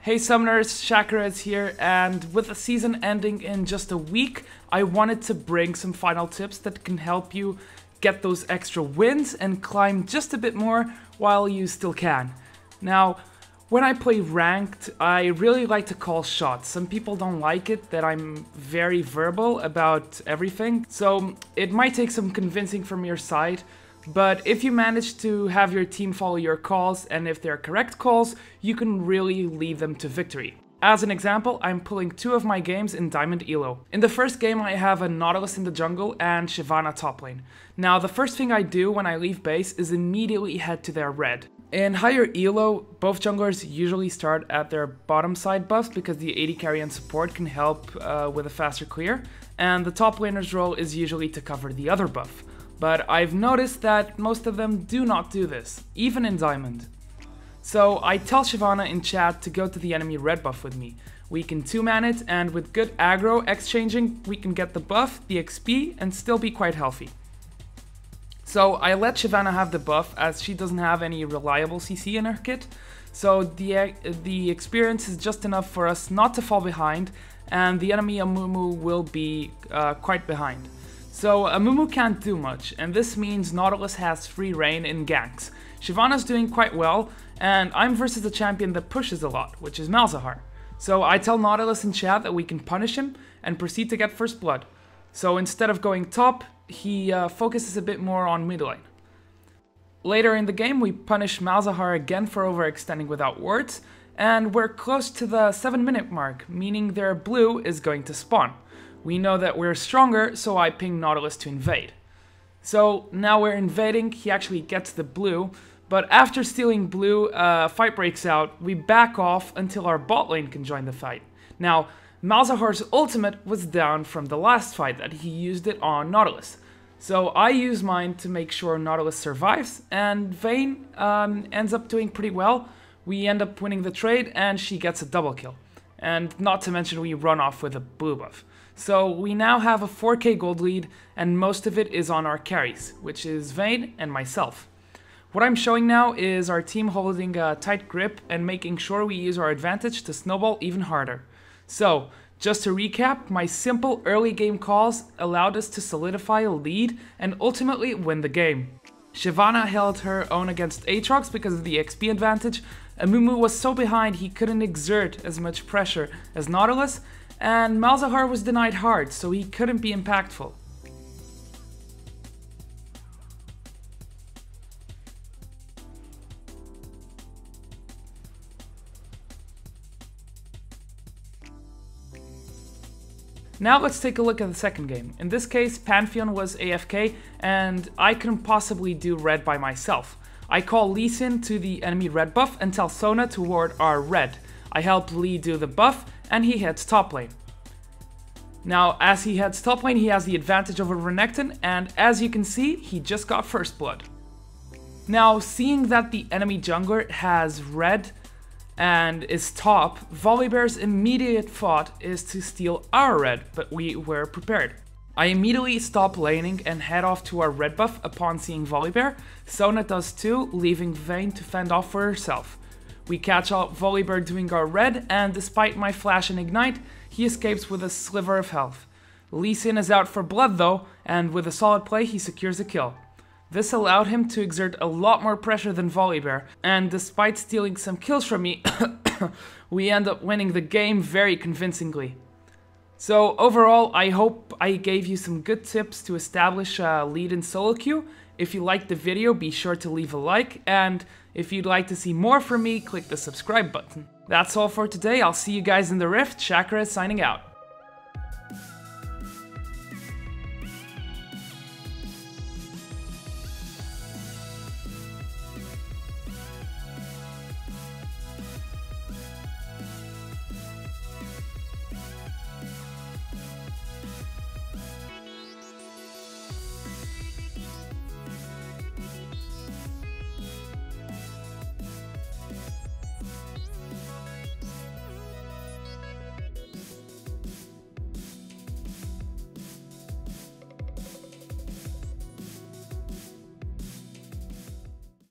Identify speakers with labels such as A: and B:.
A: Hey Summoners, Shakarez here, and with the season ending in just a week, I wanted to bring some final tips that can help you get those extra wins and climb just a bit more while you still can. Now, when I play ranked, I really like to call shots. Some people don't like it that I'm very verbal about everything, so it might take some convincing from your side. But if you manage to have your team follow your calls, and if they're correct calls, you can really lead them to victory. As an example, I'm pulling 2 of my games in Diamond Elo. In the first game I have a Nautilus in the jungle and Shyvana top lane. Now the first thing I do when I leave base is immediately head to their red. In higher elo, both junglers usually start at their bottom side buffs because the AD carry and support can help with a faster clear, and the top laner's role is usually to cover the other buff. But I've noticed that most of them do not do this, even in Diamond. So I tell Shyvana in chat to go to the enemy red buff with me. We can 2-man it, and with good aggro exchanging, we can get the buff, the XP, and still be quite healthy. So I let Shyvana have the buff as she doesn't have any reliable CC in her kit, so the experience is just enough for us not to fall behind, and the enemy Amumu will be quite behind. So Amumu can't do much, and this means Nautilus has free reign in ganks. Shyvana's doing quite well, and I'm versus a champion that pushes a lot, which is Malzahar. So I tell Nautilus in chat that we can punish him and proceed to get first blood. So instead of going top, he focuses a bit more on mid lane. Later in the game we punish Malzahar again for overextending without wards, and we're close to the 7-minute mark, meaning their blue is going to spawn. We know that we're stronger, so I ping Nautilus to invade. So now we're invading, he actually gets the blue, but after stealing blue, fight breaks out, we back off until our bot lane can join the fight. Now, Malzahar's ultimate was down from the last fight that he used it on Nautilus. So I use mine to make sure Nautilus survives, and Vayne ends up doing pretty well. We end up winning the trade, and she gets a double kill. And not to mention we run off with a blue buff. So we now have a 4k gold lead, and most of it is on our carries, which is Vayne and myself. What I'm showing now is our team holding a tight grip and making sure we use our advantage to snowball even harder. So, just to recap, my simple early game calls allowed us to solidify a lead and ultimately win the game. Shyvana held her own against Aatrox because of the XP advantage. Amumu was so behind he couldn't exert as much pressure as Nautilus, and Malzahar was denied hard, so he couldn't be impactful. Now let's take a look at the second game. In this case, Pantheon was AFK, and I couldn't possibly do red by myself. I call Lee Sin to the enemy red buff and tell Sona to ward our red. I help Lee do the buff, and he heads top lane. Now, as he heads top lane, he has the advantage over Renekton, and as you can see, he just got first blood. Now, seeing that the enemy jungler has red and is top, Volibear's immediate thought is to steal our red, but we were prepared. I immediately stop laning and head off to our red buff upon seeing Volibear. Sona does too, leaving Vayne to fend off for herself. We catch out Volibear doing our red, and despite my flash and ignite, he escapes with a sliver of health. Lee Sin is out for blood though, and with a solid play he secures a kill. This allowed him to exert a lot more pressure than Volibear, and despite stealing some kills from me, we end up winning the game very convincingly. So overall, I hope I gave you some good tips to establish a lead in solo queue. If you liked the video, be sure to leave a like, and if you'd like to see more from me, click the subscribe button. That's all for today, I'll see you guys in the Rift. Shakarez signing out.